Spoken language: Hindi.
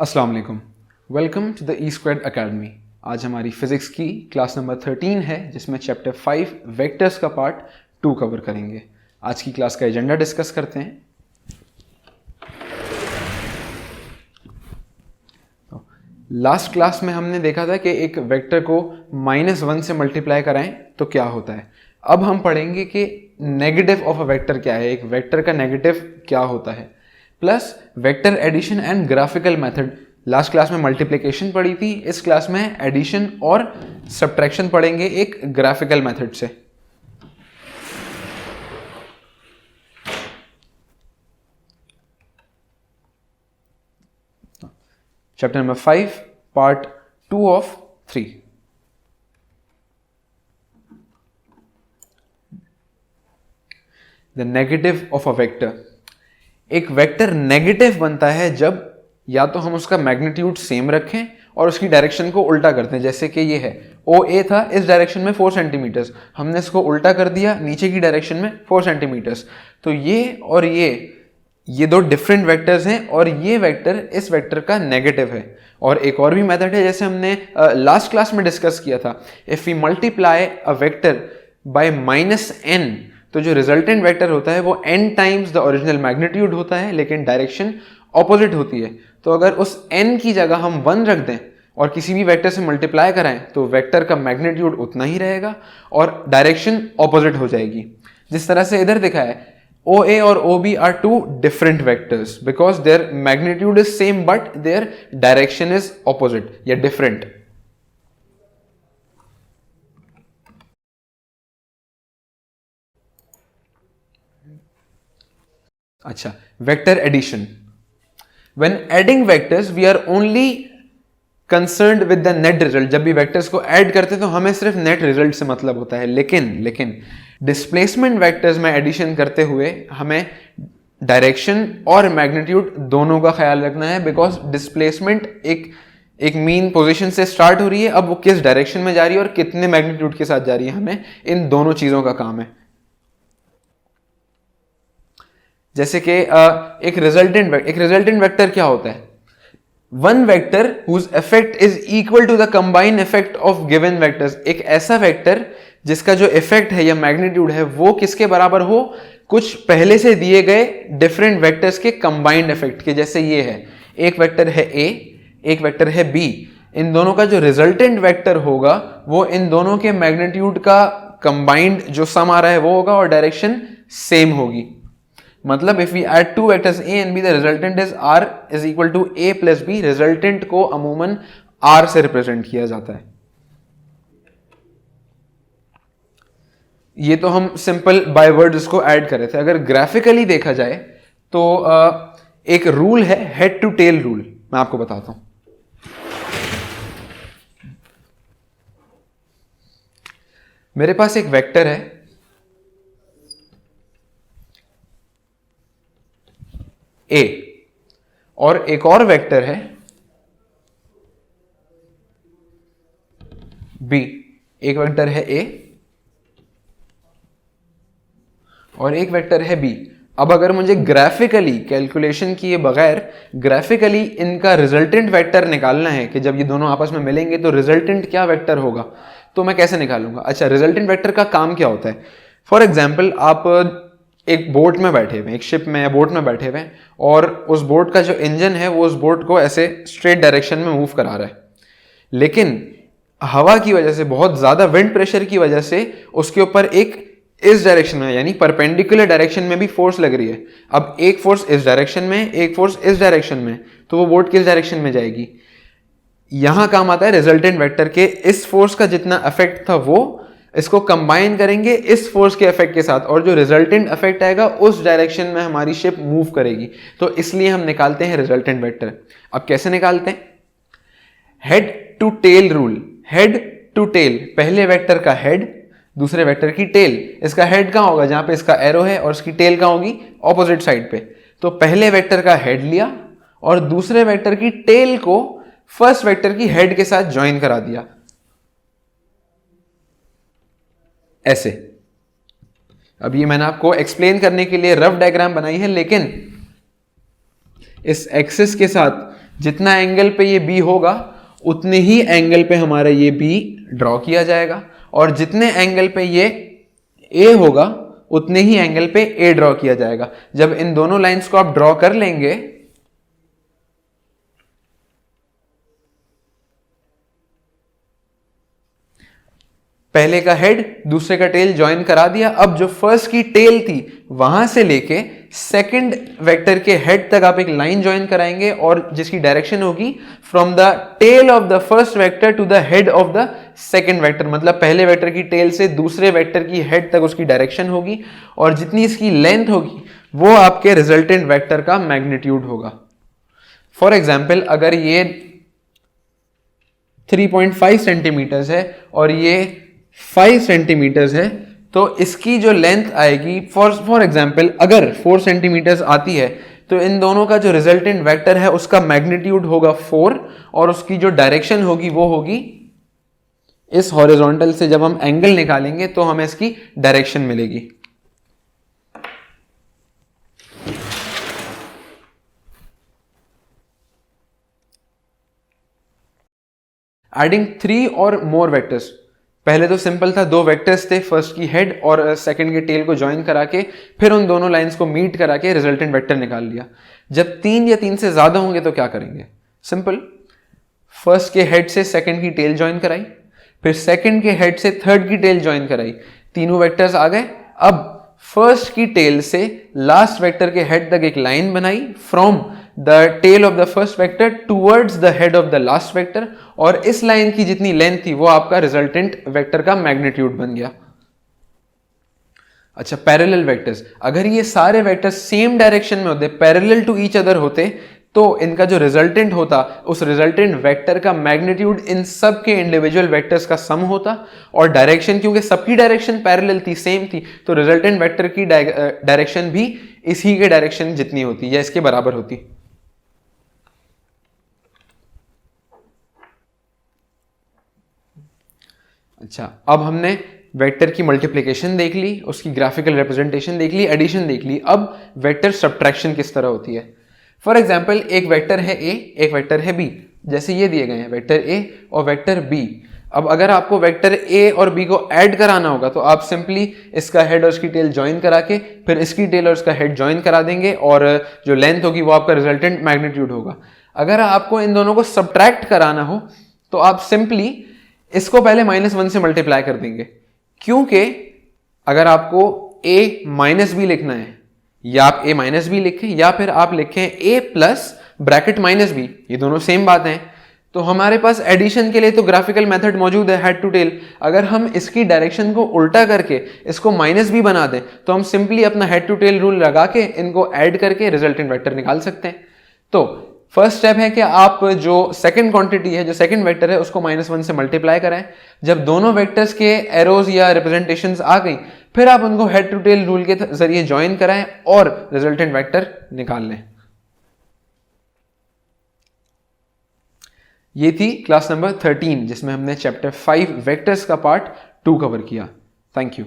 अस्सलाम वालेकुम। Welcome to the E squared academy. आज हमारी फिजिक्स की क्लास नंबर 13 है जिसमें चैप्टर 5 वेक्टर्स का पार्ट 2 कवर करेंगे। आज की क्लास का एजेंडा डिस्कस करते हैं। लास्ट क्लास में हमने देखा था कि एक वेक्टर को -1 से मल्टीप्लाई कराएं तो क्या होता है। अब हम पढ़ेंगे कि नेगेटिव ऑफ अ वेक्टर क्या है, एक वेक्टर का नेगेटिव क्या होता है, plus vector addition and graphical method. Last class में मल्टीप्लिकेशन पढ़ी थी, इस क्लास में एडिशन और सब्ट्रैक्शन पढ़ेंगे एक ग्राफिकल मेथड से। Chapter number 5 part 2 of 3। The negative of a vector. एक वेक्टर नेगेटिव बनता है जब या तो हम उसका मैग्नीट्यूड सेम रखें और उसकी डायरेक्शन को उल्टा करते हैं। जैसे कि ये है OA था, इस डायरेक्शन में 4 सेंटीमीटर्स, हमने इसको उल्टा कर दिया नीचे की डायरेक्शन में 4 सेंटीमीटर्स। तो ये और ये दो डिफरेंट वेक्टर्स हैं और ये वेक्टर इस वेक्टर का नेगेटिव है। और एक और भी मेथड है जैसे हमने लास्ट क्लास में डिस्कस किया था। If we multiply a vector by -n तो जो रिजल्टेंट वेक्टर होता है वो n times the original magnitude होता है, लेकिन डायरेक्शन ऑपोजिट होती है। तो अगर उस n की जगह हम 1 रख दें और किसी भी वेक्टर से मल्टीप्लाई कराएं तो वेक्टर का मैग्नीट्यूड उतना ही रहेगा और डायरेक्शन ऑपोजिट हो जाएगी। जिस तरह से इधर दिखा है, OA और OB are two different vectors because their magnitude is same but their direction is opposite या डिफरेंट। अच्छा, vector addition. When adding vectors, we are only concerned with the net result। जब भी वेक्टर्स को ऐड करते हैं तो हमें सिर्फ नेट रिजल्ट से मतलब होता है, लेकिन डिस्प्लेसमेंट वेक्टर्स में एडिशन करते हुए हमें डायरेक्शन और मैग्नीट्यूड दोनों का ख्याल रखना है। बिकॉज डिस्प्लेसमेंट एक मीन पोजीशन से स्टार्ट हो रही है, अब वो किस डायरेक्शन में जा रही है और कितने मैग्नीट्यूड के साथ जा रही है, हमें इन दोनों चीजों का काम है। जैसे कि एक रिजल्टेंट वेक्टर क्या होता है? One vector whose effect is equal to the combined effect of given vectors. एक ऐसा वेक्टर जिसका जो इफेक्ट है या मैग्नीट्यूड है वो किसके बराबर हो? कुछ पहले से दिए गए डिफरेंट वेक्टर्स के कंबाइंड इफेक्ट के। जैसे ये है, एक वेक्टर है A, एक वेक्टर है B। इन दोनों का जो रिजल्टेंट वेक्टर होगा वो इन दोनों के मैग्नीट्यूड का कंबाइंड जो सम आ रहा है वो होगा और डायरेक्शन सेम होगी। मतलब if we add two vectors A and B, the resultant is R is equal to A plus B। Resultant को अमूमन R से रिप्रेजेंट किया जाता है। ये तो हम सिंपल बाय वर्ड इसको ऐड कर रहे थे। अगर ग्राफिकली देखा जाए तो एक रूल है हेड टू टेल रूल, मैं आपको बताता हूं। मेरे पास एक वेक्टर है A और एक और वेक्टर है B। एक वेक्टर है A और एक वेक्टर है B। अब अगर मुझे ग्राफिकली कैलकुलेशन किए बगैर ग्राफिकली इनका रिजल्टेंट वेक्टर निकालना है कि जब ये दोनों आपस में मिलेंगे तो रिजल्टेंट क्या वेक्टर होगा, तो मैं कैसे निकालूंगा? अच्छा, रिजल्टेंट वेक्टर का काम क्या होता है? फॉर एग्जाम्पल, आप एक बोट में बैठे हुए, एक शिप में या बोट में बैठे हुए और उस बोट का जो इंजन है वो उस बोट को ऐसे स्ट्रेट डायरेक्शन में मूव करा रहा है, लेकिन हवा की वजह से, बहुत ज्यादा विंड प्रेशर की वजह से उसके ऊपर एक इस डायरेक्शन में यानी परपेंडिकुलर डायरेक्शन में भी फोर्स लग रही है। अब एक फोर्स इस डायरेक्शन में, एक फोर्स इस डायरेक्शन में, तो वो बोट किस डायरेक्शन में जाएगी? यहां काम आता है रिजल्टेंट वेक्टर के। इस फोर्स का जितना इफेक्ट था वो इसको कंबाइन करेंगे इस फोर्स के इफेक्ट के साथ और जो रिजल्टेंट इफेक्ट आएगा उस डायरेक्शन में हमारी शिप मूव करेगी। तो इसलिए हम निकालते हैं रिजल्टेंट वेक्टर। अब कैसे निकालते हैं? Head to tail rule. Head to tail, पहले वेक्टर का हेड, दूसरे वेक्टर की टेल। इसका हेड कहां होगा? जहां पे इसका एरो है, और इसकी टेल कहां होगी? ऑपोजिट साइड पे। तो पहले वेक्टर का हेड लिया और दूसरे वेक्टर की टेल को फर्स्ट वेक्टर की हेड के साथ ज्वाइन करा दिया, ऐसे। अब ये मैंने आपको एक्सप्लेन करने के लिए रफ डायग्राम बनाई है, लेकिन इस एक्सिस के साथ जितना एंगल पे ये बी होगा उतने ही एंगल पे हमारा ये बी ड्रॉ किया जाएगा, और जितने एंगल पे ये ए होगा उतने ही एंगल पे ए ड्रॉ किया जाएगा। जब इन दोनों लाइंस को आप ड्रॉ कर लेंगे पहले का हेड दूसरे का टेल ज्वाइन करा दिया, अब जो फर्स्ट की टेल थी वहां से लेके सेकंड वेक्टर के हेड तक आप एक लाइन ज्वाइन कराएंगे और जिसकी डायरेक्शन होगी from the tail of the first vector to the head of the second vector, मतलब पहले वेक्टर की टेल से दूसरे वेक्टर की हेड तक उसकी डायरेक्शन होगी, और जितनी इसकी लेंथ होगी वो आपके रिजल्टेंट वेक्टर का मैग्नीट्यूड होगा। फॉर एग्जाम्पल अगर ये 3.5 सेंटीमीटर्स है और ये 5 सेंटीमीटर्स है, तो इसकी जो लेंथ आएगी फॉर एग्जाम्पल अगर 4 सेंटीमीटर्स आती है तो इन दोनों का जो रिजल्टेंट वेक्टर है उसका मैग्नीट्यूड होगा 4, और उसकी जो डायरेक्शन होगी वो होगी इस हॉरिजॉन्टल से। जब हम एंगल निकालेंगे तो हमें इसकी डायरेक्शन मिलेगी। एडिंग 3 और मोर वेक्टर्स। पहले तो सिंपल था, 2 वेक्टर्स थे, फर्स्ट की हेड और सेकंड के टेल को ज्वाइन करा के फिर उन दोनों लाइंस को मीट करा के रिजल्टेंट वेक्टर निकाल लिया। जब 3 या 3 से ज्यादा होंगे तो क्या करेंगे? सिंपल, फर्स्ट के हेड से सेकंड की टेल ज्वाइन कराई, फिर सेकंड के हेड से थर्ड की टेल ज्वाइन कराई, तीनों वेक्टर्स आ गए। अब फर्स्ट की टेल से लास्ट वेक्टर के हेड तक एक लाइन बनाई from the tail of the first vector towards the head of the last vector, और इस लाइन की जितनी लेंथ थी वो आपका रिजल्टेंट वेक्टर का मैग्नीट्यूड बन गया। अच्छा, पैरेलल वेक्टर्स, अगर ये सारे वेक्टर्स सेम डायरेक्शन में होते, पैरेलल टू ईच अदर होते, तो इनका जो रिजल्टेंट होता उस रिजल्टेंट वेक्टर का मैग्नीट्यूड इन सब के इंडिविजुअल वेक्टर्स का सम होता, और डायरेक्शन क्योंकि सबकी डायरेक्शन पैरेलल थी, सेम थी, तो रिजल्टेंट वेक्टर की डायरेक्शन भी इसी के डायरेक्शन जितनी होती या इसके बराबर होती। अच्छा, अब हमने वेक्टर की मल्टीप्लिकेशन देख ली, उसकी ग्राफिकल रिप्रेजेंटेशन देख ली, एडिशन देख ली। अब वेक्टर सब्ट्रैक्शन किस तरह होती है। फॉर एग्जाम्पल एक वेक्टर है ए, एक वेक्टर है बी, जैसे ये दिए गए हैं वेक्टर ए और वेक्टर बी। अब अगर आपको वेक्टर ए और बी को ऐड कराना होगा तो आप सिंपली इसका हेड और इसकी टेल ज्वाइन करा के फिर इसकी टेल और इसका हेड ज्वाइन करा देंगे, और जो लेंथ होगी वो आपका रिजल्टेंट मैग्नीट्यूड होगा। अगर आपको इन दोनों को सब्ट्रैक्ट कराना हो तो आप सिंपली इसको पहले -1 से मल्टीप्लाई कर देंगे, क्योंकि अगर आपको a माइनस बी लिखना है, या आप a माइनस बी लिखें या फिर आप लिखें a plus bracket minus B, ये दोनों सेम बात है। तो हमारे पास एडिशन के लिए तो ग्राफिकल मेथड मौजूद है, हेड टू टेल। अगर हम इसकी डायरेक्शन को उल्टा करके इसको माइनस बी बना दें तो हम सिंपली अपना हेड टू टेल रूल लगा के इनको ऐड करके रिजल्टेंट वेक्टर निकाल सकते हैं। तो फर्स्ट स्टेप है कि आप जो सेकंड क्वांटिटी है, जो सेकंड वेक्टर है, उसको -1 से मल्टीप्लाई कराएं। जब दोनों वेक्टर्स के एरोज या रिप्रेजेंटेशंस आ गई फिर आप उनको हेड टू टेल रूल के जरिए ज्वाइन कराएं और रिजल्टेंट वेक्टर निकाल लें। ये थी क्लास नंबर 13 जिसमें हमने चैप्टर 5 वेक्टर्स का पार्ट 2 कवर किया। Thank you.